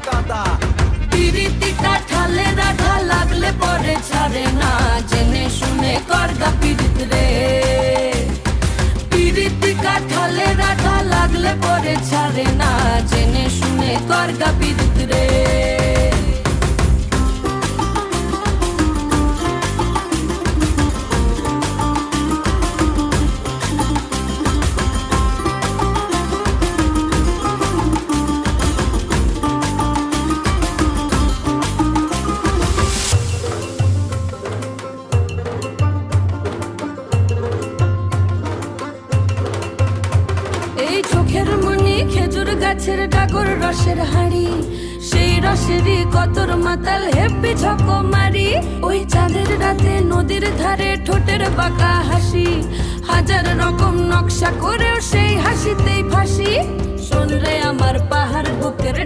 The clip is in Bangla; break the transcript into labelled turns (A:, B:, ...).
A: গাদা।
B: পিরিতি কাঠালে রাধা লাগলে পরে ছাড়ে না, জেনে শুনে করগা পিরিত রে। পিরিতি কাঠালে রাধা লাগলে পরে ছাড়ে না, জেনে শুনে করগা পিরিত রে। এই চোখের মনি খেজুর গাছের ডাগর রসের হাড়ি, সেই রসেরই কতর মাতাল হেপি ঝকো মারি। ওই চাঁদের রাতে নদীর ধারে ঠোঁটের বাঁকা হাসি, হাজার রকম নকশা করেও সেই হাসিতেই ফাঁসি। শোন রে আমার পাহাড় বুকের